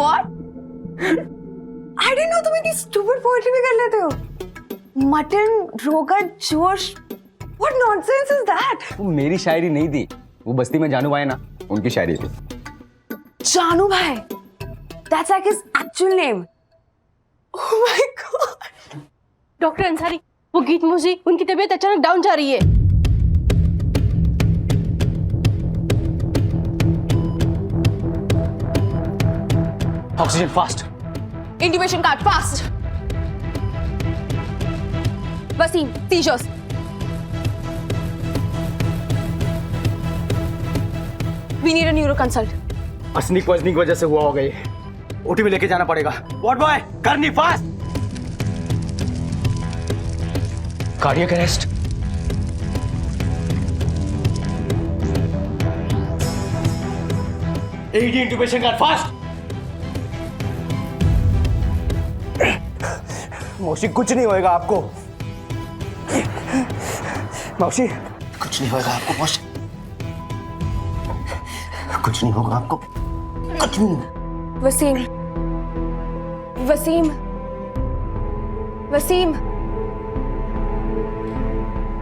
What? I didn't know तुम इतनी stupid poetry भी कर लेते हो. Mutton, रोगा, जोश. What nonsense is that? वो मेरी शायरी नहीं थी, वो बस्ती में जानू भाई ना, उनकी शायरी थी. जानू भाई. That's like his actual name. Oh my God. Doctor Ansari, वो गीत मुझे उनकी तबीयत अचानक डाउन जा रही है. Oxygen fast. Intubation card fast. Wasim, seizures. We need a neuro consult. अस्निक वजनी की वजह से हुआ होगा ये. ओटी में लेके जाना पड़ेगा. व्हाट बॉय, करनी fast. Cardiac arrest. ED intubation card fast. मौसी कुछ नहीं होएगा आपको. मौसी कुछ नहीं होएगा आपको. मौसी कुछ नहीं होगा आपको. कुछ नहीं. Wasim. Wasim. Wasim.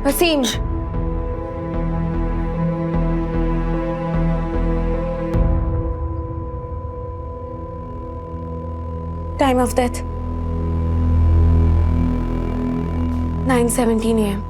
Wasim. Time of death. 9:17 a.m.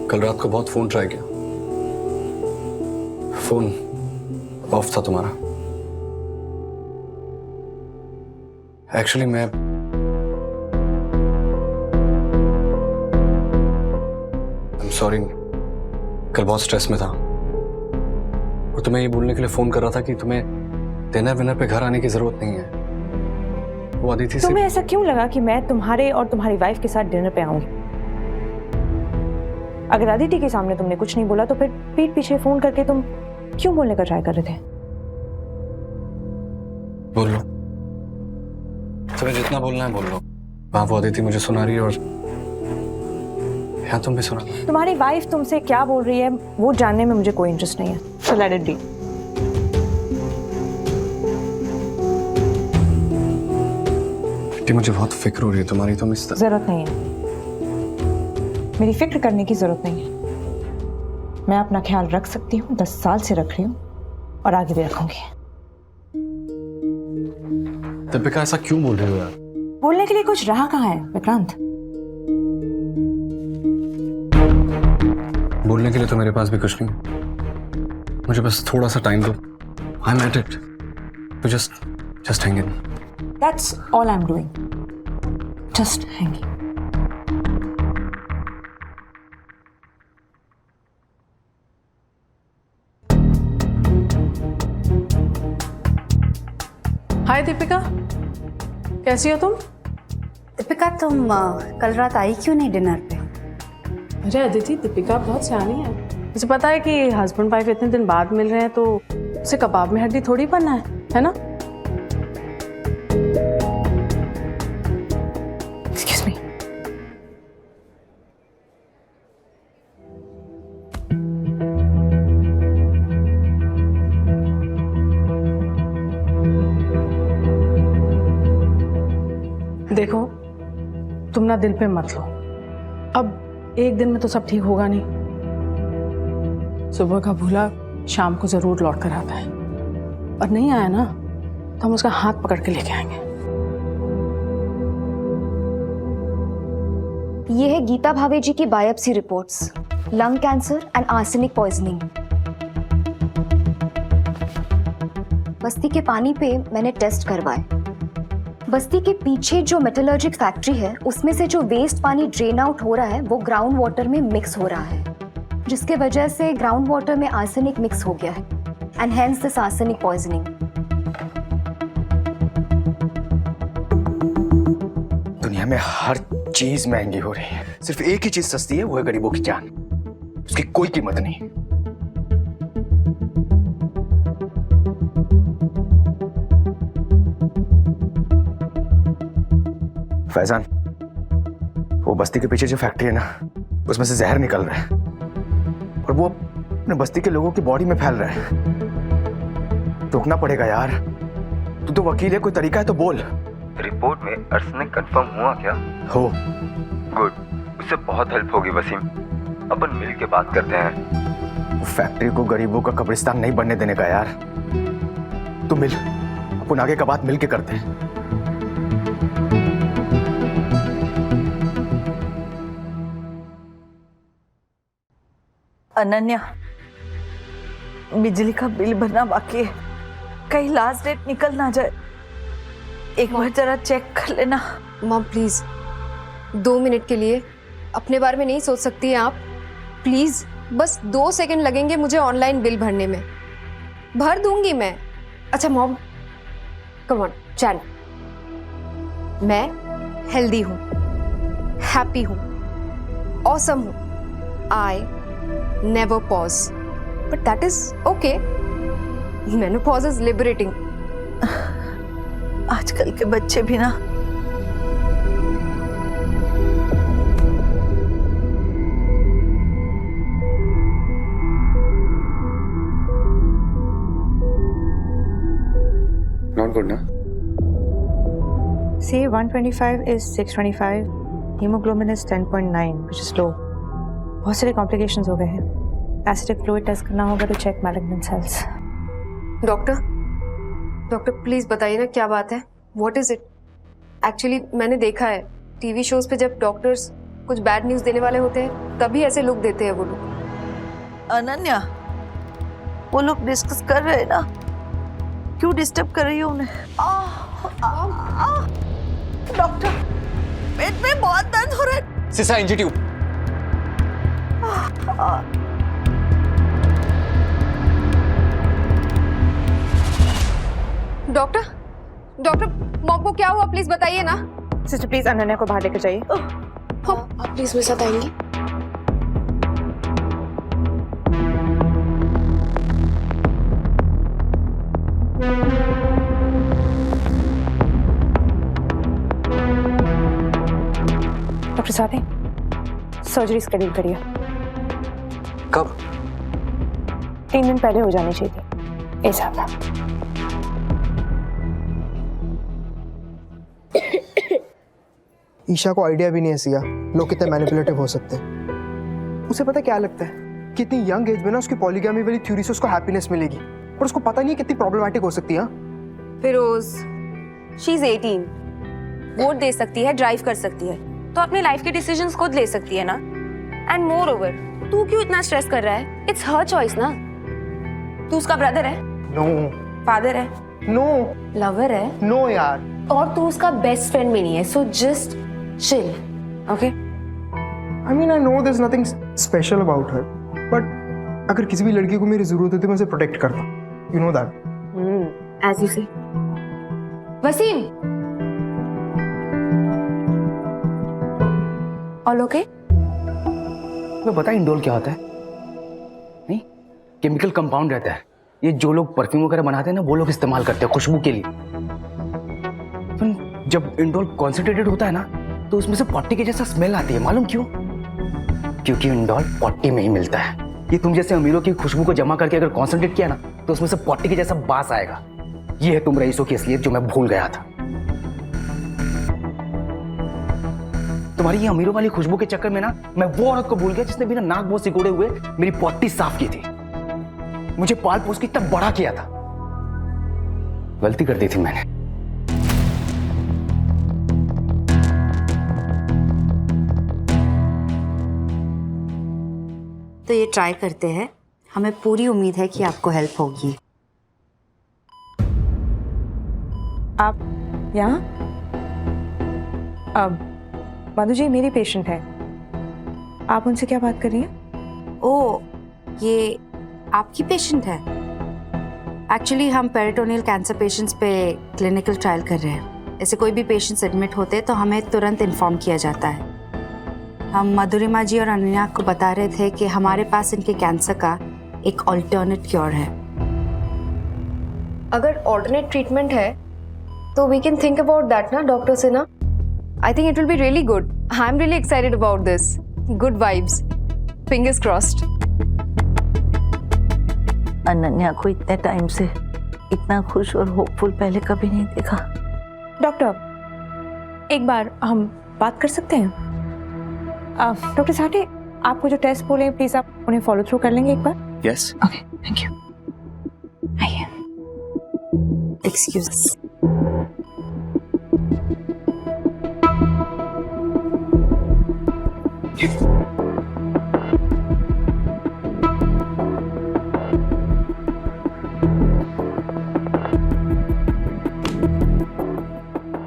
कल रात को बहुत फोन ट्राई किया. फोन ऑफ था तुम्हारा. एक्चुअली मैं सॉरी, कल बहुत स्ट्रेस में था और तुम्हें ये बोलने के लिए फोन कर रहा था कि तुम्हें डिनर विनर पे घर आने की जरूरत नहीं है. वो अदिति से तुम्हें ऐसा क्यों लगा कि मैं तुम्हारे और तुम्हारी वाइफ के साथ डिनर पे आऊंगी? अगर अदिति के सामने तुमने कुछ नहीं बोला तो फिर पीठ पीछे फोन करके तुम क्यों बोलने का ट्राई कर रहे थे? बोल लो, तुम्हें जितना बोलना है बोल लो. वहां वो अदिति मुझे सुना रही है और यहाँ तुम भी सुना. तुम्हारी वाइफ तुमसे क्या बोल रही है वो जानने में मुझे कोई इंटरेस्ट नहीं है. So let it be. मुझे बहुत फिक्र हो रही है तुम्हारी. तुम इस जरूरत नहीं है, मेरी फिक्र करने की जरूरत नहीं है. मैं अपना ख्याल रख सकती हूँ, 10 साल से रख रही हूँ और आगे भी रखूंगी. दीपिका ऐसा क्यों बोल रही हो यार? बोलने के लिए कुछ रहा कहाँ है विक्रांत? बोलने के लिए तो मेरे पास भी कुछ नहीं. मुझे बस थोड़ा सा टाइम दो. I am at it. तो just hang in. That's all I'm doing. Just hanging. Hi Deepika, कैसी हो तुम? दीपिका तुम कल रात आई क्यों नहीं डिनर पे? अरे अदिति, दीपिका बहुत सियानी है। मुझे पता है कि हस्बैंड वाइफ इतने दिन बाद मिल रहे हैं तो उसे कबाब में हड्डी थोड़ी बनना है ना? Excuse me. देखो, तुम ना दिल पे मत लो। अब एक दिन में तो सब ठीक होगा नहीं। सुबह का भूला शाम को जरूर लौट कर आता है, और नहीं आया ना तो हम उसका हाथ पकड़ के लेके आएंगे। ये है गीता भावे जी की biopsy reports, lung cancer and arsenic poisoning. बस्ती के पानी पे मैंने टेस्ट करवाए। बस्ती के पीछे जो मेटलर्जिक फैक्ट्री है उसमें से जो वेस्ट पानी ड्रेन आउट हो रहा है वो ग्राउंड वाटर में मिक्स हो रहा है, जिसके वजह से ग्राउंड वाटर में आर्सेनिक मिक्स हो गया है and hence this arsenic poisoning. दुनिया में हर चीज महंगी हो रही है, सिर्फ एक ही चीज सस्ती है, वो है गरीबों की जान। उसकी कोई कीमत नहीं। फैजान, वो बस्ती के पीछे जो फैक्ट्री है ना, उसमें से जहर निकल रहा है और वो अपने बस्ती के लोगों की बॉडी में फैल रहा है। रोकना पड़ेगा यार। तू तो वकील है, कोई तरीका है तो बोल। रिपोर्ट में आर्सेनिक कंफर्म हुआ क्या? हो। गुड, उससे बहुत हेल्प होगी वसीम। अपन मिल के बात करते हैं। वो फैक्ट्री को गरीबों का कब्रिस्तान नहीं बनने देने का यार। तू मिल, अपन आगे का बात मिल के करते हैं। अनन्या, बिजली का बिल भरना बाकी है, कहीं लास्ट डेट निकल ना जाए। एक बार जरा चेक कर लेना। मॉम प्लीज 2 मिनट के लिए अपने बारे में नहीं सोच सकती हैं आप? प्लीज बस 2 सेकंड लगेंगे मुझे ऑनलाइन बिल भरने में, भर दूंगी मैं। अच्छा मॉम, कम ऑन चैन। मैं हेल्दी हूँ, हैप्पी हूँ, ऑसम हूँ। आई never pause, but that is okay. Menopause is liberating. आजकल के बच्चे भी ना नॉट गुड ना? CA 125 is 625, hemoglobin is 10.9, which is low. बहुत सारे कॉम्प्लिकेशंस हो गए हैं। एसिडिक फ्लूइड टेस्ट करना होगा to check malignant cells. Doctor please बताइए ना क्या बात है, व्हाट इज इट? एक्चुअली मैंने देखा है टीवी शोज पे जब डॉक्टर्स कुछ बैड न्यूज देने वाले होते हैं तभी ऐसे लुक देते हैं वो लोग। अनन्या, वो लोग डिस्कस कर रहे हैं ना, क्यों डिस्टर्ब कर रही हो उन्हें? डॉक्टर, पेट में बहुत दर्द हो रहा है। सिसा इंजी ट्यूब। डॉक्टर मॉम को क्या हुआ, प्लीज बताइए ना। सिस्टर प्लीज अनन्या को बाहर लेकर जाइए। आप प्लीज मेरे साथ आएंगी? डॉक्टर साथी, सर्जरी शेड्यूल करिए। कब? 3 दिन पहले हो जानी चाहिए थी। ऐसा था। ईशा को आइडिया भी नहीं है सिया, लोग कितने मैनिपुलेटिव हो सकते हैं। उसे पता क्या लगता है, कितनी यंग एज में ना उसकी पॉलीगैमी वाली थ्योरी से उसको हैप्पीनेस मिलेगी, पर उसको पता नहीं है कितनी प्रॉब्लमेटिक हो सकती है। फिरोज, शी इज 18, वोट दे सकती है, ड्राइव कर सकती है, तो अपनी लाइफ के डिसीजंस खुद ले सकती है ना। एंड मोर ओवर, तू क्यों इतना स्ट्रेस कर रहा है? इट्स हर चॉइस ना। तू उसका ब्रदर है? नो। फादर है? नो। लवर है? नो यार। और तू उसका बेस्ट फ्रेंड भी नहीं है, so just chill, okay? I mean, I know there's nothing special about her, but अगर किसी भी लड़की को मेरी जरूरत होती है मैं उसे प्रोटेक्ट करता, you know that. As you say. Wasim, all okay? मैं बता इंडोल क्या होता है? नहीं, केमिकल कंपाउंड रहता है। ये जो लोग परफ्यूम वगैरह बनाते हैं ना, वो लोग इस्तेमाल करते हैं खुशबू के लिए। जब इंडोल कॉन्सेंट्रेटेड होता है ना, तो उसमें से पॉटी के जैसा स्मेल आती है। मालूम क्यों? क्योंकि इंडोल पॉटी में ही मिलता है। ये तुम जैसे अमीरों की खुशबू को जमा करके अगर कॉन्सेंट्रेट किया ना, तो उसमें से पॉटी के जैसा बास आएगा। ये है तुम रईसों की असलियत जो मैं भूल गया था। तुम्हारी ये अमीरों वाली खुशबू के चक्कर में ना, मैं वो औरत को भूल गया जिसने बिना नाक मुंह सिकोड़े हुए मेरी पॉटी साफ की थी, मुझे पाल पोस के इतना बड़ा किया था। गलती कर दी थी मैंने। तो ये ट्राई करते हैं, हमें पूरी उम्मीद है कि आपको हेल्प होगी। आप यहाँ? अब मधु जी मेरी पेशेंट है, आप उनसे क्या बात कर रही हैं? ओ, ये आपकी पेशेंट है? एक्चुअली हम पेरिटोनियल कैंसर पेशेंट्स पे क्लिनिकल ट्रायल कर रहे हैं। ऐसे कोई भी पेशेंट्स एडमिट होते हैं तो हमें तुरंत इन्फॉर्म किया जाता है। हम मधुरिमा जी और अनन्या को बता रहे थे कि हमारे पास इनके कैंसर का एक ऑल्टरनेट क्योर है। अगर ऑल्टरनेट ट्रीटमेंट है तो we can think about that ना डॉक्टर से ना। I think it will be really good. I am really excited about this. Good vibes, fingers crossed. Ananya को इतने टाइम से इतना खुश और होपफुल पहले कभी नहीं देखा। डॉक्टर, एक बार हम बात कर सकते हैं? डॉक्टर साठे, आपको जो टेस्ट बोले प्लीज आप उन्हें फॉलो थ्रू कर लेंगे एक बार? यस। Okay, thank you. आइए। एक्सक्यूज।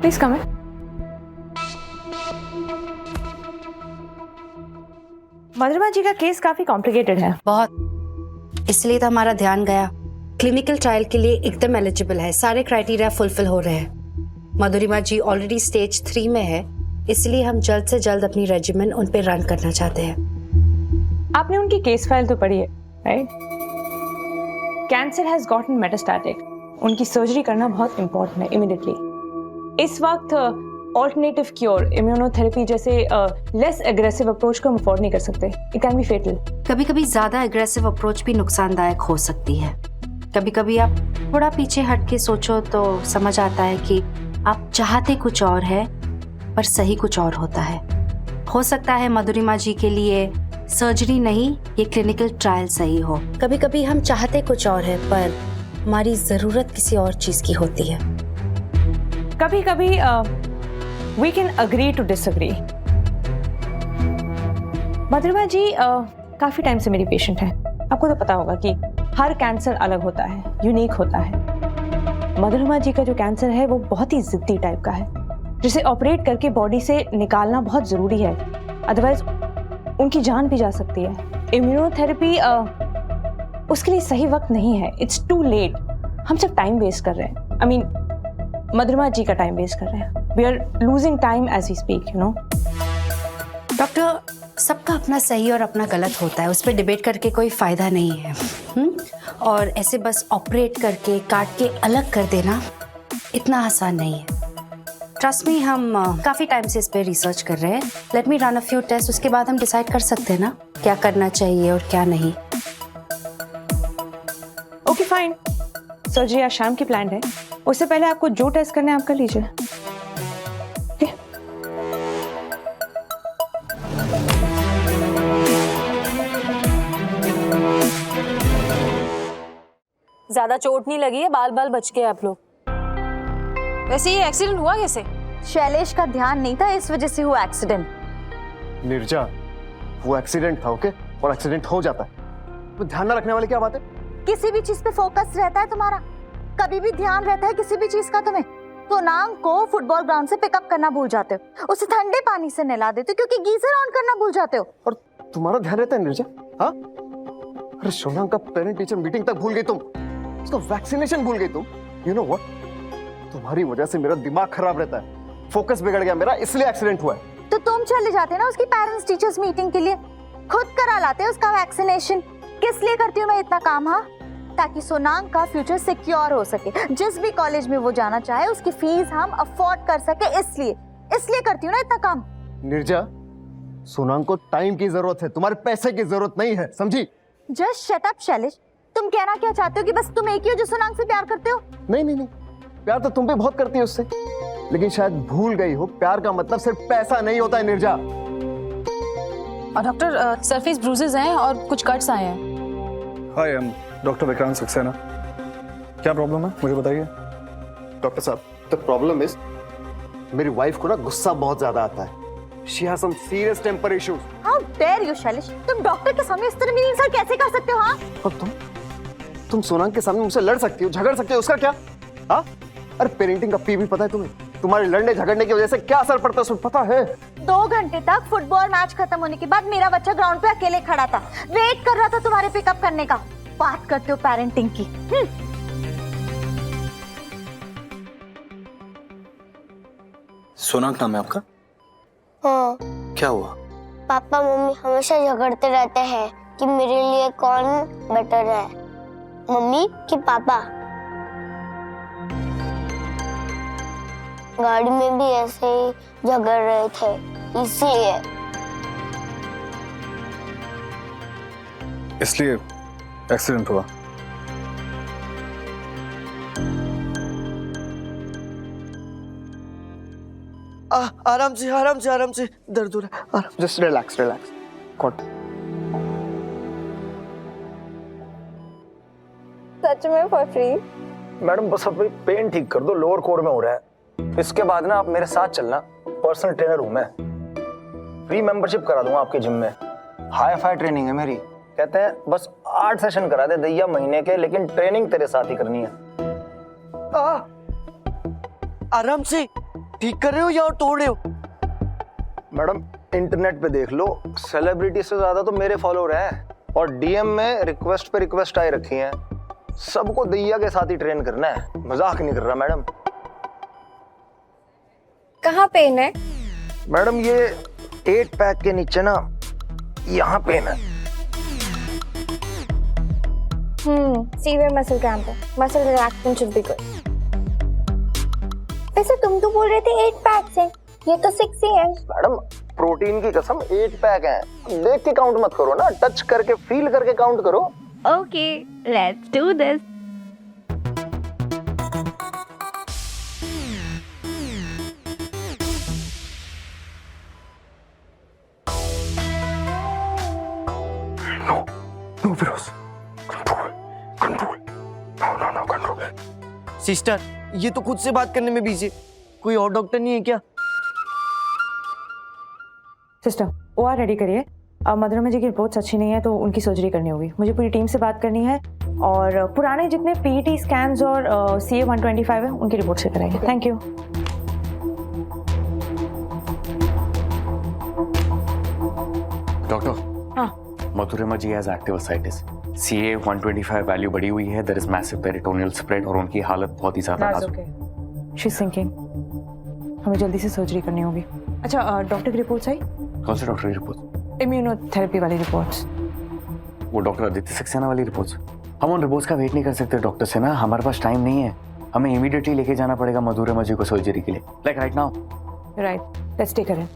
प्लीज कम इन। मधुरिमा जी का केस काफी कॉम्प्लिकेटेड है। बहुत, इसलिए तो हमारा ध्यान गया। क्लिनिकल ट्रायल के लिए एकदम एलिजिबल है, सारे क्राइटेरिया फुलफिल हो रहे हैं। मधुरिमा जी ऑलरेडी स्टेज 3 में है, इसलिए हम जल्द से जल्द अपनी रेजिमेन उन पे रन करना चाहते हैं। आपने उनकी केस फाइल तो पढ़ी है, right? Cancer has gotten metastatic. उनकी सर्जरी करना बहुत इंपॉर्टेंट है इमीडिएटली। इस वक्त ऑल्टरनेटिव क्योर, इम्यूनोथेरेपी जैसे लेस एग्रेसिव अप्रोच को हम अफोर्ड नहीं कर सकते। It can be fatal. कभी कभी ज्यादा एग्रेसिव अप्रोच भी नुकसानदायक हो सकती है। कभी कभी आप थोड़ा पीछे हट के सोचो तो समझ आता है कि आप चाहते कुछ और है पर सही कुछ और होता है। हो सकता है मधुरिमा जी के लिए सर्जरी नहीं, ये क्लिनिकल ट्रायल सही हो। कभी कभी हम चाहते कुछ और है पर हमारी जरूरत किसी और चीज की होती है। कभी कभी we can agree to disagree. Madhurima ji काफी टाइम से मेरी पेशेंट है। आपको तो पता होगा कि हर कैंसर अलग होता है, यूनिक होता है। मधुरिमा जी का जो कैंसर है वो बहुत ही जिद्दी टाइप का है, जिसे ऑपरेट करके बॉडी से निकालना बहुत जरूरी है, अदरवाइज उनकी जान भी जा सकती है। इम्यूनोथेरेपी उसके लिए सही वक्त नहीं है। It's too late. हम सिर्फ टाइम वेस्ट कर रहे हैं। आई मीन मधुरिमा जी का टाइम वेस्ट कर रहे हैं। We are losing time as we speak, you know. Doctor, सबका अपना सही और अपना गलत होता है, उस पर डिबेट करके कोई फायदा नहीं है। और ऐसे बस ऑपरेट करके काट के अलग कर देना इतना आसान नहीं है। ट्रस्ट मी, हम काफ़ी टाइम से इस पे रिसर्च कर रहे हैं। Let me run a few test, उसके बाद हम डिसाइड कर सकते हैं ना क्या करना चाहिए और क्या नहीं। ओके फाइन, सर्जरी आज शाम की प्लान है। उससे पहले आपको जो टेस्ट करने हैं आप कर लीजिए। okay? ज्यादा चोट नहीं लगी है, बाल बाल बच गए आप लोग। वैसे ये एक्सीडेंट हुआ कैसे? शैलेश का ध्यान नहीं था, इस वजह से हुआ एक्सीडेंट। निर्जा, वो एक्सीडेंट था, ओके? और एक्सीडेंट हो जाता है तो ध्यान न रखने वाली क्या बात है? किसी भी चीज पे फोकस रहता है तुम्हारा? कभी भी ध्यान रहता है किसी भी चीज का तुम्हें? तो नाम को फुटबॉल ग्राउंड से पिकअप करना भूल जाते हो, उसे ठंडे पानी से नहला देते हो क्योंकि गीजर ऑन करना भूल जाते हो। और तुम्हारा ध्यान रहता है निर्जा? हाँ, अरे सोनांग का पेरेंट टीचर मीटिंग तक भूल गई तुम, उसका वैक्सीनेशन भूल गई तुम। यू नो व्हाट, तुम्हारी वजह से मेरा दिमाग खराब रहता है, फोकस बिगड़ गया मेरा, इसलिए एक्सीडेंट हुआ है। तो तुम चले जाते ना उसकी पेरेंट्स टीचर्स मीटिंग के लिए, खुद करा लाते उसका वैक्सीनेशन। किस लिए करती हूँ मैं इतना काम? हाँ, ताकि सोनांग का फ्यूचर सिक्योर हो सके, जिस भी कॉलेज में वो जाना चाहे उसकी फीस हम अफोर्ड कर सके, इसलिए करती हूँ ना इतना काम। निर्जा, सोनांग को टाइम की जरूरत है, तुम्हारे पैसे की जरूरत नहीं है, समझी? Just shut up Shailesh. तुम कहना क्या चाहते हो कि बस तुम एक ही हो जो सोनांग से प्यार करते हो? नहीं, प्यार तो तुम भी बहुत करती हो उससे, लेकिन शायद भूल गई हो प्यार का मतलब सिर्फ पैसा नहीं होता है निर्जा। और डॉक्टर, सरफेस ब्रूजेस हैं और कुछ कट्स आए हैं। Hi, I am doctor Vikrant Saxena. क्या प्रॉब्लम है मुझे बताइए। डॉक्टर साहब, द प्रॉब्लम इज मेरी वाइफ को ना गुस्सा बहुत ज्यादा आता है। She has some serious temper issues. How dare you, Shailesh? तुम डॉक्टर के सामने इस तरह मेरी इंसल्ट कैसे कर सकते हो? हाँ? और तुम सोनांग के सामने मुझसे लड़ सकती हो, झगड़ सकती हो, उसका क्या? हाँ? अरे पेरेंटिंग का पी भी पता है तुम्हें? तुम्हारे लड़ने झगड़ने की वजह से क्या असर पड़ता है उसमें पता है? 2 घंटे तक फुटबॉल मैच खत्म होने के बाद मेरा बच्चा ग्राउंड पे अकेले खड़ा था, वेट कर रहा था तुम्हारे पिकअप करने का। बात करते हो पेरेंटिंग की। सोनांग नाम है आपका? हाँ, क्या हुआ? पापा मम्मी हमेशा झगड़ते रहते हैं कि मेरे लिए कौन बेटर है, मम्मी कि पापा। गाड़ी में भी ऐसे ही झगड़ रहे थे, इसलिए एक्सीडेंट हुआ। आराम से, दर्द हो रहा है। Just relax. गॉड। सच में फॉर फ्री? मैडम बस अपनी पेन ठीक कर दो, लोअर कोर में हो रहा है। इसके बाद ना आप मेरे साथ चलना, पर्सनल ट्रेनर हूं मैं, फ्री मेंबरशिप करा दूंगा आपके जिम में। हाई फाई ट्रेनिंग है मेरी। कहते हैं बस 8 सेशन करा दे दैया महीने के, लेकिन ट्रेनिंग तेरे साथ ही करनी है। आराम से ठीक कर रहे हो या तोड़ रहे हो? मैडम इंटरनेट पे देख लो, सेलिब्रिटी से ज्यादा तो मेरे फॉलोअर हैं, और डीएम में रिक्वेस्ट पे रिक्वेस्ट आई रखी हैं। सबको दैया के साथ ही ट्रेन करना है, मजाक नहीं कर रहा मैडम। कहाँ पेन है? मैडम ये 8 पैक के नीचे ना, यहाँ पेन है। सीवियर मसल क्रैम्प है, muscle relaxation should be good. वैसे तुम तो बोल रहे थे 8 पैक्स हैं, ये तो 6 ही है। मैडम प्रोटीन की कसम 8 पैक हैं, देख के काउंट मत करो ना, टच करके फील करके काउंट करो। Okay, let's do this. No Firoz, control, no control. Sister, ये तो खुद से बात करने में बिजी, कोई और डॉक्टर नहीं है क्या? सिस्टर, OR रेडी करिए। अब मधुरमा जी की रिपोर्ट्स अच्छी नहीं है तो उनकी सर्जरी करनी होगी। मुझे पूरी टीम से बात करनी है और पुराने जितने PET स्कैन्स और CA 125 है उनकी रिपोर्ट से कराइए। Thank you. Doctor, Madhurama ji has active ascites, CA 125 value बढ़ी हुई है, there is massive peritoneal spread और उनकी हालत बहुत ही ज्यादा नाजुक है। शी इज सिंकिंग, हमें जल्दी से सर्जरी करनी होगी। अच्छा, डॉक्टर की रिपोर्ट्स आई? कौन से डॉक्टर की रिपोर्ट? इम्यूनोथेरेपी वाली रिपोर्ट्स। वो डॉक्टर आदित्य सक्सेना वाली रिपोर्ट्स? हम उन रिपोर्ट्स का वेट नहीं कर सकते डॉक्टर से ना, हमारे पास टाइम नहीं है, हमें इमीडिएटली लेके जाना पड़ेगा मधुरमा जी को सर्जरी के लिए, like right now. Right, let's take her in.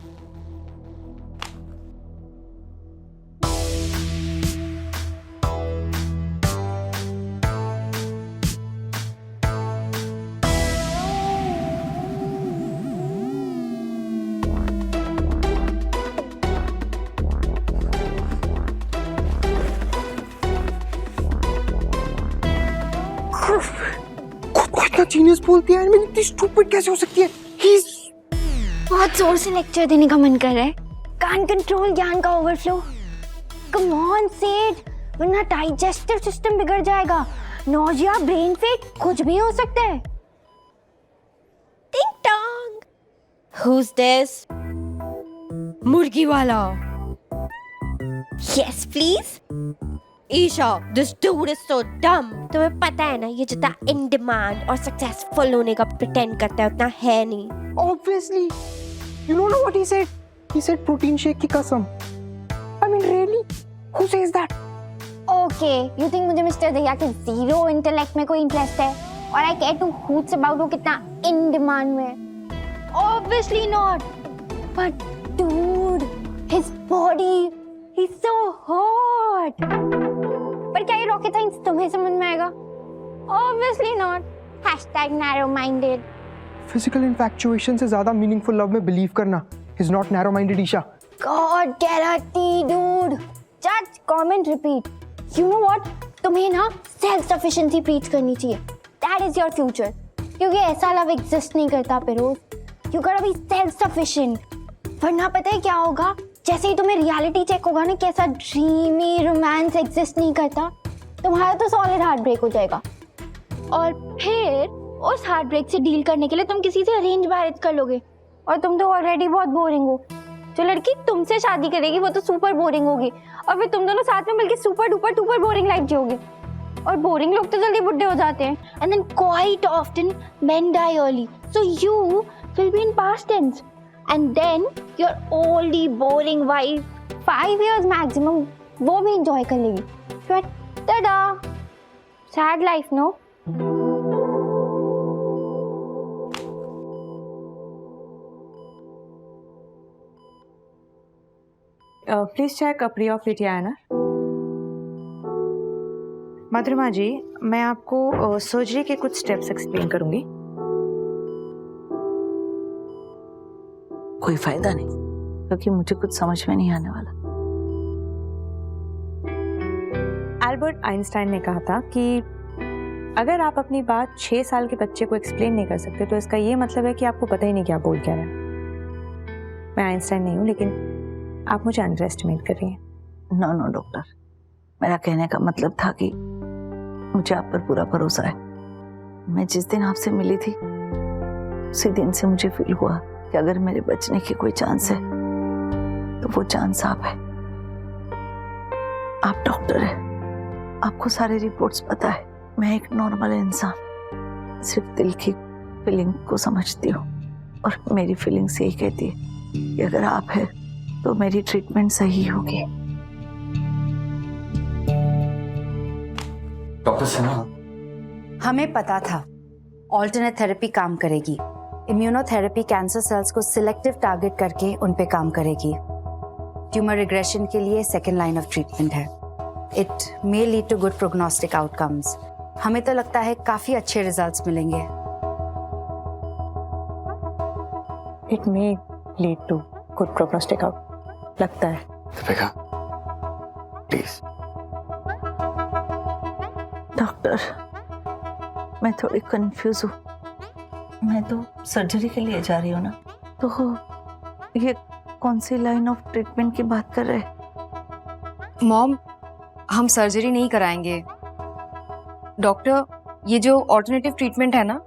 Genius बोलती है, मैं इतनी स्टूपिड कैसे हो सकती है? बहुत जोर से लेक्चर देने का मन कर रहा है, कान कंट्रोल ज्ञान का ओवरफ्लो। कम ऑन सेड, वरना डाइजेस्टिव सिस्टम बिगड़ जाएगा, नोजिया, ब्रेन फेट, कुछ भी हो सकता है। टिंग टोंग, Who's this? मुर्गी वाला। Yes, please. Isha, this dude is so dumb. तुम्हें पता है ना ये जितना इन डिमांड और सक्सेसफुल होने का प्रिटेंड करता है उतना है नहीं. Obviously, you don't know what he said. He said protein shake की कसम. I mean, really? Who says that? Okay, you think मुझे मिस्टर दहिया के जीरो इंटेलेक्ट में कोई इंटरेस्ट है? और I care two hoots about वो कितना इन डिमांड में है? Obviously not. But dude, his body, he's so hot. पर क्या ये रॉकेट साइंस तुम्हें समझ में आएगा? Obviously not. Hashtag narrow-minded. Physical infatuation से ज़्यादा meaningful love में believe करना is not narrow-minded, Isha. God, Karate, dude. Just comment, repeat. You know what? तुम्हें ना self-sufficiency preach करनी चाहिए. That is your future. क्योंकि ऐसा love exist नहीं करता Peroz. You gotta be self-sufficient. वरना पता है क्या होगा? जैसे ही तुम्हें रियलिटी चेक होगा ना कैसा ड्रीमी रोमांस एग्जिस्ट नहीं करता, तुम्हारा तो सॉलिड हार्ट ब्रेक हो जाएगा. और फिर उस हार्ट ब्रेक से डील करने के लिए तुम किसी से अरेंज मैरिज कर लोगे. और तुम तो ऑलरेडी बहुत बोरिंग हो. जो लड़की तुमसे शादी करेगी वो तो सुपर बोरिंग होगी. और फिर तुम दोनों साथ में मिलकर सुपर डुपर बोरिंग लाइफ जियोगे. और बोरिंग लोग तो जल्दी बुढ़े हो जाते हैं. And then quite often men die early. So you will be in past tense. And then your oldie boring wife 5 years maximum वो भी enjoy कर लेगी. But tada, sad life, no? Please check Priya of लिटिया है ना. मधुरमा जी, मैं आपको surgery के कुछ स्टेप्स एक्सप्लेन करूंगी. कोई फायदा नहीं क्योंकि मुझे कुछ समझ में नहीं आने वाला. एल्बर्ट आइंस्टाइन ने कहा था कि अगर आप अपनी बात 6 साल के बच्चे को एक्सप्लेन नहीं कर सकते तो इसका ये मतलब है कि आपको पता ही नहीं क्या बोल क्या रहा है. मैं आइंस्टाइन नहीं हूँ, लेकिन आप मुझे अंडर एस्टिमेट कर रही हैं. नो डॉक्टर, मेरा कहने का मतलब था कि मुझे आप पर पूरा भरोसा है. मैं जिस दिन आपसे मिली थी उसी दिन से मुझे फील हुआ कि अगर मेरे बचने की कोई चांस है तो वो चांस आप है. आप डॉक्टर हैं, आपको सारी रिपोर्ट्स पता है. मैं एक नॉर्मल इंसान सिर्फ दिल की फीलिंग को समझती हूँ और मेरी फीलिंग्स यही कहती है कि अगर आप हैं तो मेरी ट्रीटमेंट सही होगी. डॉक्टर सिन्हा, हमें पता था ऑल्टरनेट थेरेपी काम करेगी. इम्यूनोथेरेपी कैंसर सेल्स को सिलेक्टिव टारगेट करके उन पे काम करेगी. ट्यूमर रिग्रेशन के लिए सेकेंड लाइन ऑफ ट्रीटमेंट है. It may lead to good prognostic outcomes. हमें तो लगता है काफी अच्छे रिजल्ट्स मिलेंगे. It may lead to good prognostic out लगता है. दीपिका प्लीज. डॉक्टर, मैं थोड़ी कंफ्यूज हूँ. मैं तो सर्जरी के लिए जा रही हूँ ना, तो ये कौन सी लाइन ऑफ ट्रीटमेंट की बात कर रहे हैं? मॉम, हम सर्जरी नहीं कराएंगे. डॉक्टर, ये जो ऑल्टरनेटिव ट्रीटमेंट है ना,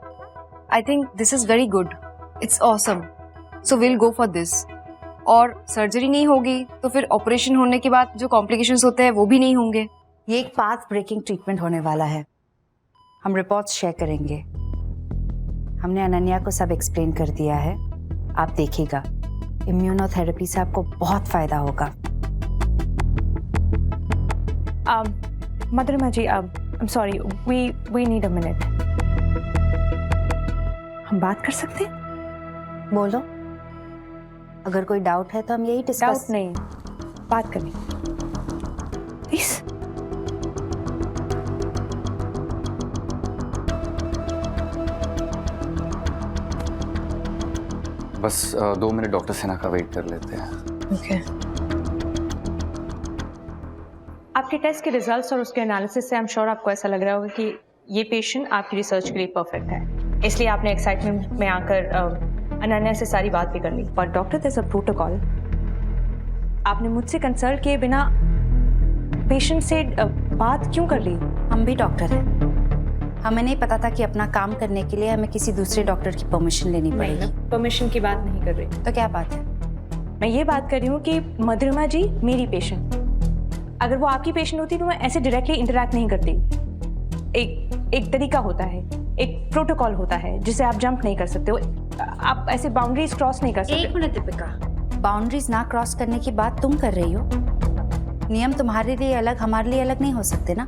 I think this is very good. It's awesome. So will go for this. और सर्जरी नहीं होगी तो फिर ऑपरेशन होने के बाद जो कॉम्प्लिकेशंस होते हैं वो भी नहीं होंगे. ये एक पाथ ब्रेकिंग ट्रीटमेंट होने वाला है. हम रिपोर्ट्स शेयर करेंगे. हमने अनन्या को सब एक्सप्लेन कर दिया है. आप देखिएगा, इम्यूनोथेरेपी से आपको बहुत फायदा होगा. Madhurima ji, I am sorry, we need a minute. हम बात कर सकते हैं? बोलो. अगर कोई डाउट है तो हम यही डिस्कस. डाउट नहीं, बात करनी प्लीज. बस 2 मिनट डॉक्टर सिन्हा का वेट कर लेते हैं. ओके. आपके टेस्ट के रिजल्ट्स और उसके एनालिसिस से आई एम श्योर आपको ऐसा लग रहा होगा कि ये पेशेंट आपकी रिसर्च के लिए परफेक्ट है. इसलिए आपने एक्साइटमेंट में आकर अनन्या से सारी बात भी कर ली. पर doctor, there is a protocol. आपने मुझसे कंसल्ट किए बिना पेशेंट से बात क्यों कर ली? हम भी डॉक्टर हैं. हमें नहीं पता था कि अपना काम करने के लिए हमें किसी दूसरे डॉक्टर की परमिशन लेनी पड़ेगी. परमिशन की बात नहीं कर रही. तो क्या बात है? मैं ये बात कर रही हूँ कि मधुरमा जी मेरी पेशेंट अगर वो आपकी पेशेंट होती तो मैं ऐसे डायरेक्टली इंटरेक्ट नहीं करती। एक तरीका होता है, एक प्रोटोकॉल होता है जिसे आप जंप नहीं कर सकते हो, आप ऐसे बाउंड्रीज क्रॉस नहीं कर सकते। एक मिनट दीपिका, बाउंड्रीज ना क्रॉस करने की बात तुम कर रही हो। नियम तुम्हारे लिए अलग, हमारे लिए अलग नहीं हो सकते ना।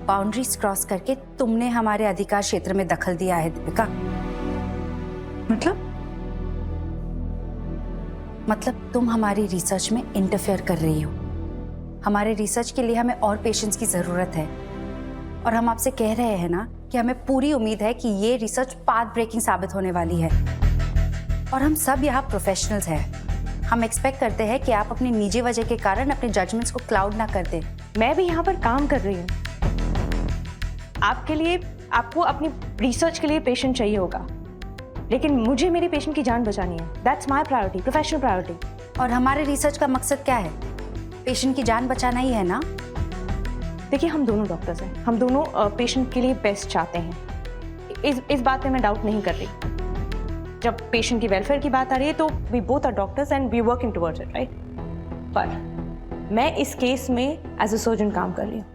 बाउंड्रीज क्रॉस करके तुमने हमारे अधिकार क्षेत्र में दखल दिया है दीपिका। मतलब तुम हमारी रिसर्च में इंटरफेयर कर रही हो। हमारे रिसर्च के लिए हमें और पेशेंट्स की जरूरत है, और हम आपसे कह रहे हैं ना कि हमें पूरी उम्मीद है कि ये रिसर्च पाथ ब्रेकिंग साबित होने वाली है। और हम सब यहाँ प्रोफेशनल्स हैं। हम एक्सपेक्ट करते हैं कि आप अपनी निजी वजह के कारण अपने जजमेंट्स को क्लाउड ना कर दें। मैं भी यहाँ पर काम कर रही हूँ आपके लिए। आपको अपनी रिसर्च के लिए पेशेंट चाहिए होगा, लेकिन मुझे मेरे पेशेंट की जान बचानी है। That's my priority, professional priority. और हमारे रिसर्च का मकसद क्या है? पेशेंट की जान बचाना ही है ना। देखिए, हम दोनों डॉक्टर्स हैं, हम दोनों पेशेंट के लिए बेस्ट चाहते हैं। इस बात में मैं डाउट नहीं कर रही। जब पेशेंट की वेलफेयर की बात आ रही है तो we both are doctors and we working towards it, right? पर मैं इस केस में एज अ सर्जन काम कर रही हूँ,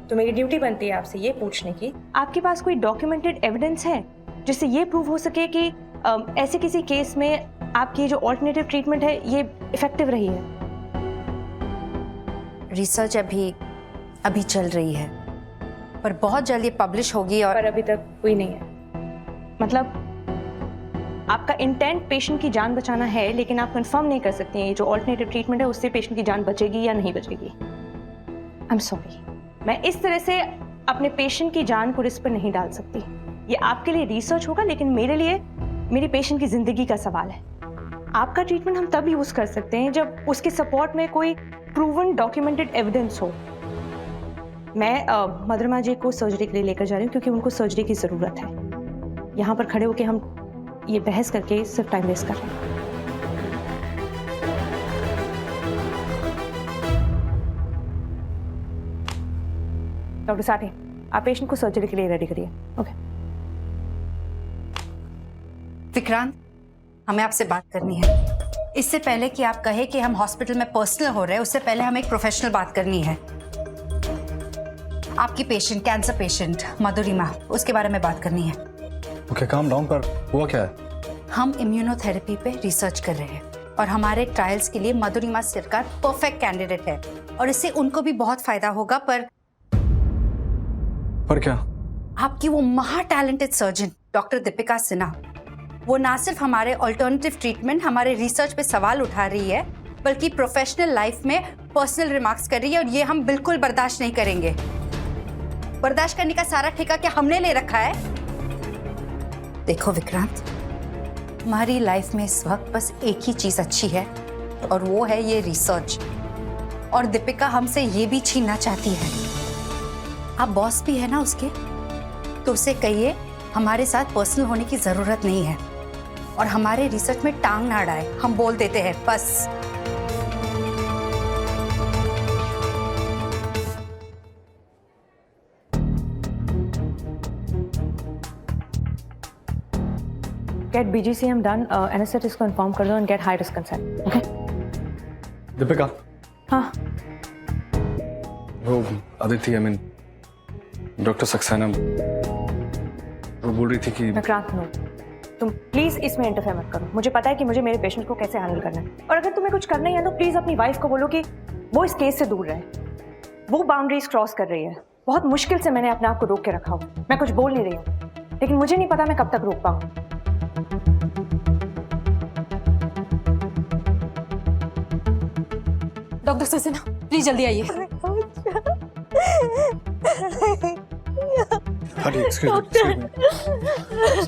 तो मेरी ड्यूटी बनती है आपसे ये पूछने की, आपके पास कोई डॉक्यूमेंटेड एविडेंस है जिससे ये प्रूव हो सके कि ऐसे किसी केस में आपकी जो ऑल्टरनेटिव ट्रीटमेंट है ये इफेक्टिव रही है? रिसर्च अभी चल रही है, पर बहुत जल्द ये पब्लिश होगी। और पर अभी तक कोई नहीं है। मतलब आपका इंटेंट पेशेंट की जान बचाना है, लेकिन आप कंफर्म नहीं कर सकते हैं ये जो ऑल्टरनेटिव ट्रीटमेंट है उससे पेशेंट की जान बचेगी या नहीं बचेगी। आई एम सॉरी, मैं इस तरह से अपने पेशेंट की जान को रिस्क पर नहीं डाल सकती। ये आपके लिए रिसर्च होगा, लेकिन मेरे लिए मेरी पेशेंट की जिंदगी का सवाल है। आपका ट्रीटमेंट हम तब यूज कर सकते हैं जब उसके सपोर्ट में कोई प्रूवन डॉक्यूमेंटेड एविडेंस हो। मैं मधुरमा जी को सर्जरी के लिए लेकर जा रही हूँ क्योंकि उनको सर्जरी की ज़रूरत है। यहाँ पर खड़े होकर हम ये बहस करके सिर्फ टाइम वेस्ट कर रहे हैं। डॉक्टर साथी, आप पेशेंट को सर्जरी के लिए रेडी करिए। ओके। विक्रांत, हमें आपसे बात करनी है। इससे पहले कि आप कहे कि हम हॉस्पिटल में पर्सनल हो रहे हैं, उससे पहले हमें एक प्रोफेशनल बात करनी है। आपकी पेशेंट, कैंसर पेशेंट मधुरिमा, उसके बारे में बात करनी है। Okay, calm down. पर हुआ क्या है? हम इम्यूनोथेरेपी पे रिसर्च कर रहे हैं और हमारे ट्रायल्स के लिए मधुरिमा सरकार परफेक्ट कैंडिडेट है और इससे उनको भी बहुत फायदा होगा। पर क्या? आपकी वो महा talented surgeon doctor Deepika Sinha, वो ना सिर्फ हमारे ऑल्टरनेटिव ट्रीटमेंट, हमारे रिसर्च पे सवाल उठा रही है, बल्कि प्रोफेशनल लाइफ में पर्सनल रिमार्क्स कर रही है, और ये हम बिल्कुल बर्दाश्त नहीं करेंगे। बर्दाश्त करने का सारा ठेका क्या हमने ले रखा है? देखो विक्रांत, हमारी लाइफ में इस वक्त बस एक ही चीज अच्छी है और वो है ये रिसर्च, और दीपिका हमसे ये भी छीनना चाहती है। आप बॉस भी है ना उसके, तो उसे कहिए हमारे साथ पर्सनल होने की जरूरत नहीं है और हमारे रिसर्च में टांग ना अड़ाए। हम बोल देते हैं बस। Get BGCM done, anesthetic को इन्फॉर्म कर दो and get high risk consent. Okay? Deepika, हाँ, वो Aditi, I mean doctor Saxena, वो बोल रही थी कि विक्रांत, नो, तुम प्लीज इसमें इंटरफेयर मत करो। मुझे पता है कि मुझे मेरे पेशेंट को कैसे हैंडल करना है, और अगर तुम्हें कुछ करना ही है तो प्लीज अपनी वाइफ को बोलो कि वो इस केस से दूर रहे। वो बाउंड्रीज क्रॉस कर रही है। बहुत मुश्किल से मैंने अपने आप को रोक के रखा हो। मैं कुछ बोल नहीं रही हूँ, लेकिन मुझे नहीं पता मैं कब तक रोक पाऊँ। डॉक्टर सक्सेना, प्लीज जल्दी आइए।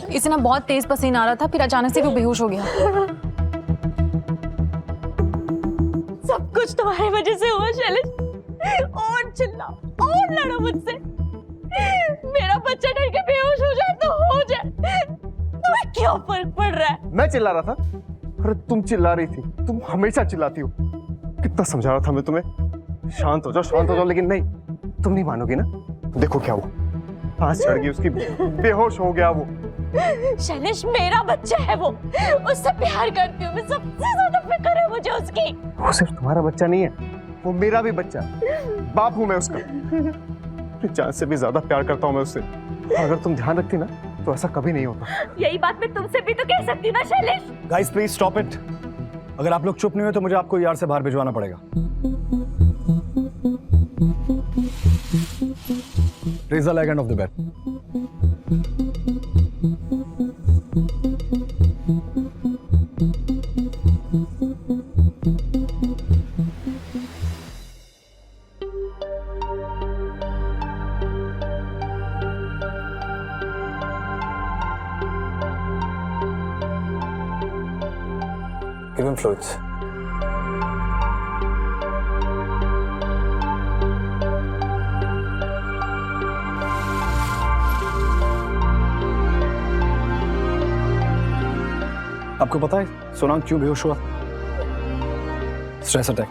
इसे ना बहुत तेज पसीना आ रहा था, फिर अचानक से वो बेहोश हो गया। सब कुछ तुम्हारी वजह से हुआ शैलेश। और चिल्लाओ और लड़ो मुझसे। मेरा बच्चा डर के बेहोश हो जाए तो हो जाए, तुम्हें क्यों फर्क पड़ रहा है? मैं चिल्ला रहा था? अरे तुम चिल्ला रही थी, तुम हमेशा चिल्लाती हो। कितना समझा रहा था मैं तुम्हें, शांत हो जाओ, लेकिन नहीं, तुम नहीं मानोगे ना। देखो क्या हुआ, सांस चढ़ गई उसकी, बेहोश हो गया वो। शैलेश, मेरा बच्चा है वो, उससे प्यार करती हूँ मैं, सबसे ज्यादा फिक्र है मुझे उसकी। वो सिर्फ तुम्हारा बच्चा नहीं है, वो मेरा भी बच्चा है, बाप हूं मैं उसका। अपनी जान से भी ज्यादा प्यार करता हूं मैं उससे। अगर तुम ध्यान रखती ना तो ऐसा कभी नहीं होता। यही बात मैं तुमसे भी तो कह सकती ना Shailesh. Guys please stop it. अगर आप लोग चुप नहीं हुए तो मुझे आपको यार से बाहर भिजवाना पड़ेगा। Raise the leg end of the bed. Give him fluids. आपको पता है सोनांग क्यों बेहोश हुआ? Stress attack.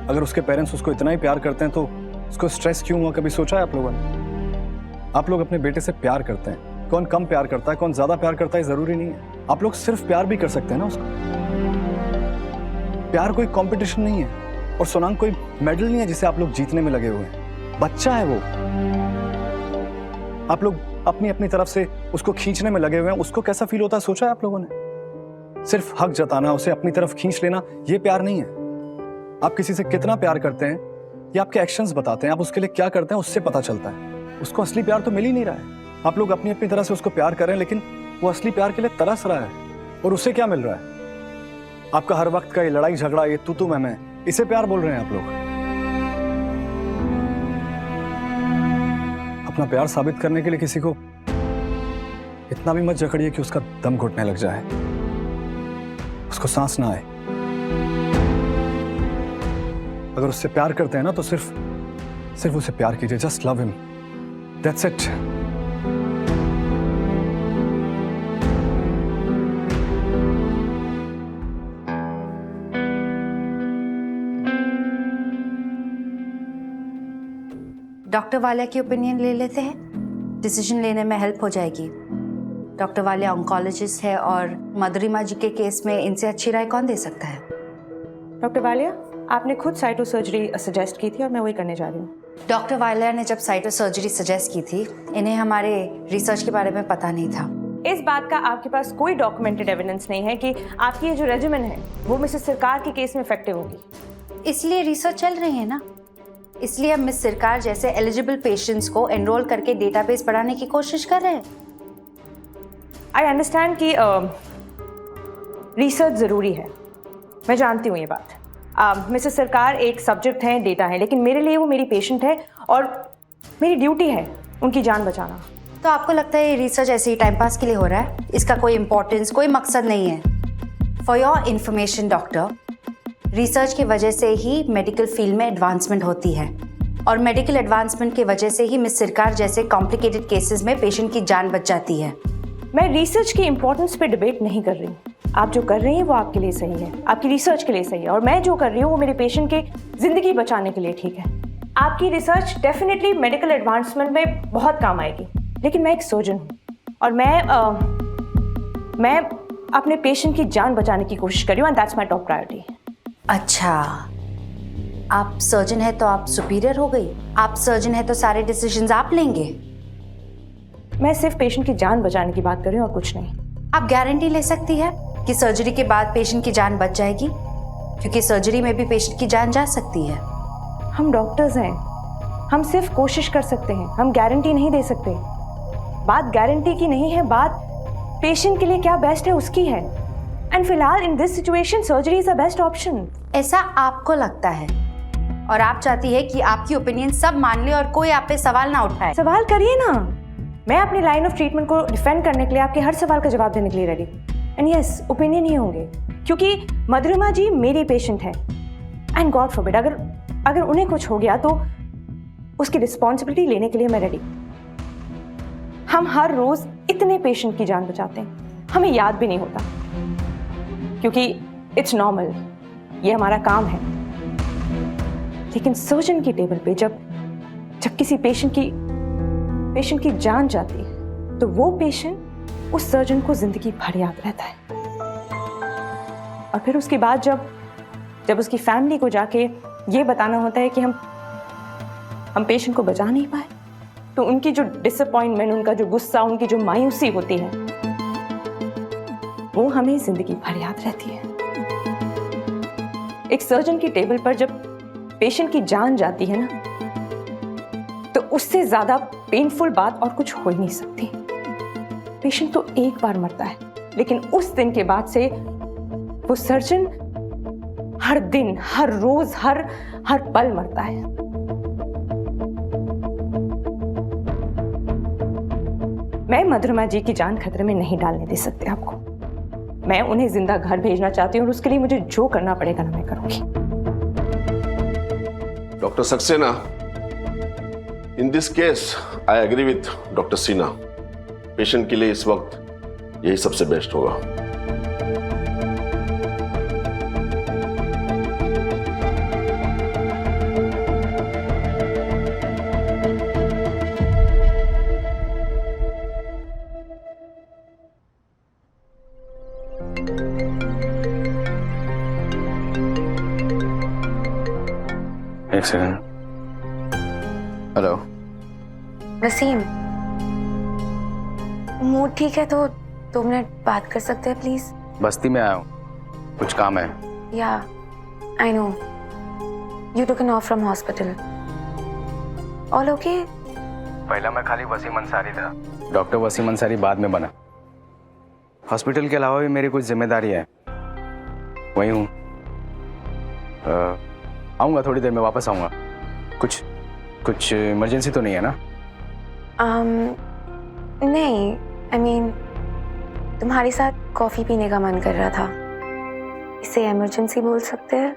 अगर उसके पेरेंट्स उसको इतना ही प्यार करते हैं तो उसको स्ट्रेस क्यों हुआ, कभी सोचा है आप लोगों ने? आप लोग अपने बेटे से प्यार करते हैं, कौन कम प्यार करता है कौन ज्यादा प्यार करता है जरूरी नहीं है। आप लोग सिर्फ प्यार भी कर सकते हैं ना उसको। प्यार कोई कंपटीशन नहीं है और सोनांग कोई मेडल नहीं है जिसे आप लोग जीतने में लगे हुए हैं। बच्चा है वो। आप लोग अपनी अपनी तरफ से उसको खींचने में लगे हुए हैं। उसको कैसा फील होता है सोचा है आप लोगों ने? सिर्फ हक जताना, उसे अपनी तरफ खींच लेना, ये प्यार नहीं है। आप किसी से कितना प्यार करते हैं ये आपके एक्शंस बताते हैं। आप उसके लिए क्या करते हैं उससे पता चलता है। उसको असली प्यार तो मिल ही नहीं रहा है। आप लोग अपनी अपनी तरह से उसको प्यार कर रहे हैं लेकिन वो असली प्यार के लिए तरस रहा है। और उसे क्या मिल रहा है? आपका हर वक्त का ये लड़ाई झगड़ा, ये तू मैं, इसे प्यार बोल रहे हैं आप लोग। अपना प्यार साबित करने के लिए किसी को इतना भी मत जकड़िए कि उसका दम घुटने लग जाए, उसको सांस ना आए। अगर उससे प्यार करते हैं ना तो सिर्फ उसे प्यार कीजिए। Just love him, that's it. Doctor Walia की ओपिनियन ले लेते हैं, डिसीजन लेने में हेल्प हो जाएगी। डॉक्टर वालिया ऑन्कोलॉजिस्ट है और मधुरिमा जी के केस में इनसे अच्छी राय कौन दे सकता है? डॉक्टर वालिया, आपने खुद साइटो सर्जरी सजेस्ट की थी और मैं वही करने जा रही हूँ। डॉक्टर वालिया ने जब साइटो सर्जरी सजेस्ट की थी, इन्हें हमारे रिसर्च के बारे में पता नहीं था। इस बात का आपके पास कोई डॉक्यूमेंटेड एविडेंस नहीं है कि आपकी ये जो रेजिमेन है वो मिसेस सरकार के केस में इफेक्टिव होगी। इसलिए रिसर्च चल रही है ना, इसलिए हम मिस सरकार जैसे एलिजिबल पेशेंट्स को एनरोल करके डेटाबेस बढ़ाने की कोशिश कर रहे हैं। आई अंडरस्टैंड कि रिसर्च ज़रूरी है, मैं जानती हूँ ये बात। मिसेस सरकार एक सब्जेक्ट है, डेटा है, लेकिन मेरे लिए वो मेरी पेशेंट है और मेरी ड्यूटी है उनकी जान बचाना। तो आपको लगता है ये रिसर्च ऐसे ही टाइम पास के लिए हो रहा है? इसका कोई इंपॉर्टेंस, कोई मकसद नहीं है? For your information doctor, research की वजह से ही मेडिकल फील्ड में एडवांसमेंट होती है और मेडिकल एडवांसमेंट की वजह से ही मिस सरकार जैसे कॉम्प्लिकेटेड केसेस में पेशेंट की जान बच जाती है। मैं रिसर्च की इंपॉर्टेंस पे डिबेट नहीं कर रही हूँ। आप जो कर रही हैं वो आपके लिए सही है, आपकी रिसर्च के लिए सही है, और मैं जो कर रही हूँ वो मेरे पेशेंट की जिंदगी बचाने के लिए ठीक है। आपकी रिसर्च डेफिनेटली मेडिकल एडवांसमेंट में बहुत काम आएगी, लेकिन मैं एक सर्जन हूँ और मैं अपने पेशेंट की जान बचाने की कोशिश कर रही हूँ and that's my top priority. अच्छा, आप सर्जन है तो आप सुपीरियर हो गई? आप सर्जन है तो सारे डिसीजंस आप लेंगे? मैं सिर्फ पेशेंट की जान बचाने की बात कर रही हूँ और कुछ नहीं। आप गारंटी ले सकती है कि सर्जरी के बाद पेशेंट की जान बच जाएगी? क्योंकि सर्जरी में भी पेशेंट की जान जा सकती है। हम डॉक्टर्स हैं, हम सिर्फ कोशिश कर सकते हैं, हम गारंटी नहीं दे सकते। बात गारंटी की नहीं है, बात पेशेंट के लिए क्या बेस्ट है उसकी है। एंड फिलहाल in this situation surgery is the best option. ऐसा आपको लगता है और आप चाहती है कि आपकी ओपिनियन सब मान ले और कोई आप पे सवाल ना उठाए। सवाल करिए ना, मैं अपनी लाइन ऑफ ट्रीटमेंट को डिफेंड करने के लिए आपके हर सवाल का जवाब देने के लिए रेडी। एंड यस, ओपिनियन ही होंगे क्योंकि मधुरिमा जी मेरी पेशेंट है एंड गॉड फॉरबिड अगर उन्हें कुछ हो गया तो उसकी रिस्पॉन्सिबिलिटी लेने के लिए मैं रेडी। हम हर रोज इतने पेशेंट की जान बचाते हैं, हमें याद भी नहीं होता क्योंकि इट्स नॉर्मल, ये हमारा काम है। लेकिन सर्जन की टेबल पे जब किसी पेशेंट की जान जाती है तो वो पेशेंट उस सर्जन को जिंदगी भर याद रहता है। और फिर उसके बाद जब जब उसकी फैमिली को जाके ये बताना होता है कि हम पेशेंट को बचा नहीं पाए, तो उनकी जो डिसअपॉइंटमेंट, उनका जो गुस्सा, उनकी जो मायूसी होती है, वो हमें जिंदगी भर याद रहती है। एक सर्जन की टेबल पर जब पेशेंट की जान जाती है ना, तो उससे ज्यादा पेनफुल बात और कुछ हो ही नहीं सकती। पेशेंट तो एक बार मरता है, लेकिन उस दिन के बाद से वो सर्जन हर दिन, हर रोज, हर पल मरता है। मैं मधुरमा जी की जान खतरे में नहीं डालने दे सकते आपको। मैं उन्हें जिंदा घर भेजना चाहती हूँ और उसके लिए मुझे जो करना पड़ेगा ना मैं करूंगी। Doctor Saksena, in this case I agree with doctor Sinha. Patient के लिए इस वक्त यही सबसे बेस्ट होगा। एक सेकंड। हेलो वसीम, मूड ठीक है तो 2 मिनट बात कर सकते हैं प्लीज? बस्ती में आया हूँ, कुछ काम है। या I know you took an of from hospital. All okay? पहला मैं खाली वसीम अंसारी था, डॉक्टर वसीम अंसारी बाद में बना। हॉस्पिटल के अलावा भी मेरी कुछ जिम्मेदारी है, वही हूँ। आऊँगा थोड़ी देर में, वापस आऊँगा। कुछ इमरजेंसी तो नहीं है ना? नहीं, आई मीन तुम्हारे साथ कॉफी पीने का मन कर रहा था, इसे इमरजेंसी बोल सकते हैं।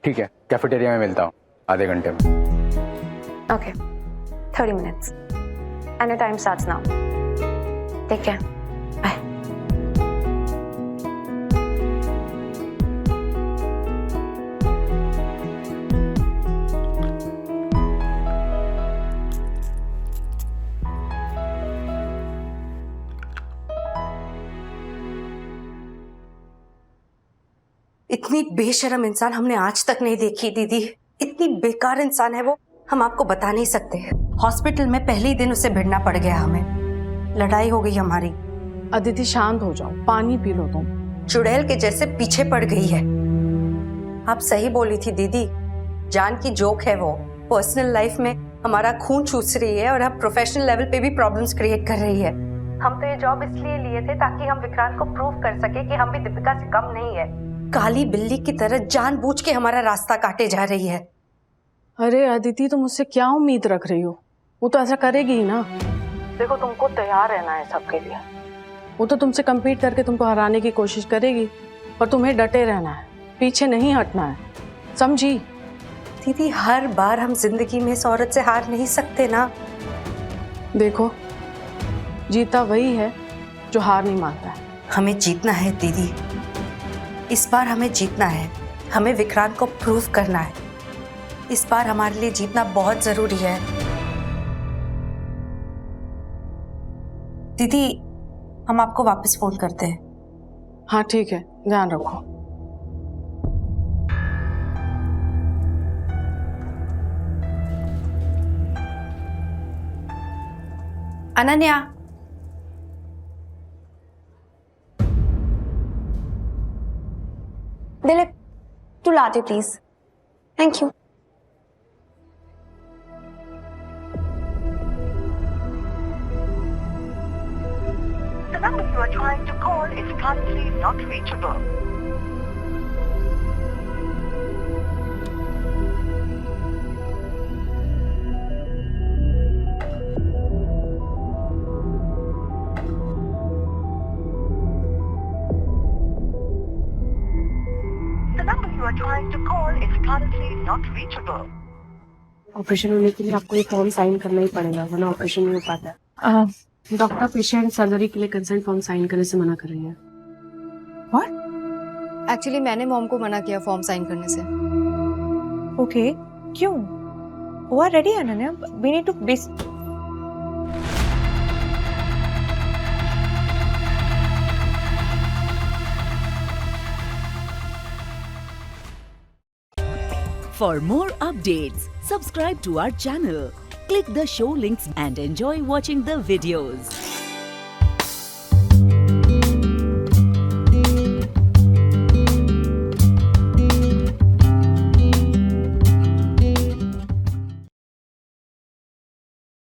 ठीक है, कैफेटेरिया में मिलता हूँ आधे घंटे में। Okay, 30 minutes and your time starts now. Take care. Bye. इतनी बेशर्म इंसान हमने आज तक नहीं देखी दीदी। इतनी बेकार इंसान है वो, हम आपको बता नहीं सकते। हॉस्पिटल में पहले ही दिन उसे भिड़ना पड़ गया, हमें लड़ाई हो गई हमारी। अदिति शांत हो जाओ, पानी पी लो तुम। चुड़ैल के जैसे पीछे पड़ गई है। आप सही बोली थी दीदी, जान की जोक है वो। पर्सनल लाइफ में हमारा खून चूस रही है और अब प्रोफेशनल लेवल पे भी प्रॉब्लम्स क्रिएट कर रही है। हम तो ये जॉब इसलिए लिए थे ताकि हम विक्रांत को प्रूव कर सके कि हम भी दीपिका से कम नहीं है। काली बिल्ली की तरह जानबूझ के हमारा रास्ता काटे जा रही है। अरे अदिति, तुम मुझसे क्या उम्मीद रख रही हो? वो तो ऐसा करेगी ही ना। देखो, तुमको तैयार रहना है सबके लिए। वो तो तुमसे compete करके तुमको हराने की कोशिश करेगी, पर तुम्हें डटे रहना है, पीछे नहीं हटना है, समझी? दीदी, हर बार हम जिंदगी में इस औरत से हार नहीं सकते ना। देखो, जीता वही है जो हार नहीं मानता है। हमें जीतना है दीदी, इस बार हमें जीतना है। हमें विक्रांत को प्रूव करना है। इस बार हमारे लिए जीतना बहुत जरूरी है। दीदी, हम आपको वापस फोन करते हैं। हाँ ठीक है, ध्यान रखो। अनन्या, दिलीप, तू लाते please. Thank you. The number you are trying to call is currently not reachable. The number you are trying to call is currently not reachable. Operation होने के लिए आपको ये फॉर्म साइन करना ही पड़ेगा, वरना ऑपरेशन नहीं हो पाता है। डॉक्टर पेशेंट सर्जरी के लिए कंसेंट फॉर्म साइन करने से मना कर रही है। एक्चुअली मैंने मॉम को मना किया फॉर्म साइन करने से। ओके, क्यों? वो are ready Ananya, we need to For more updates, subscribe to our channel, click the show links and enjoy watching the videos.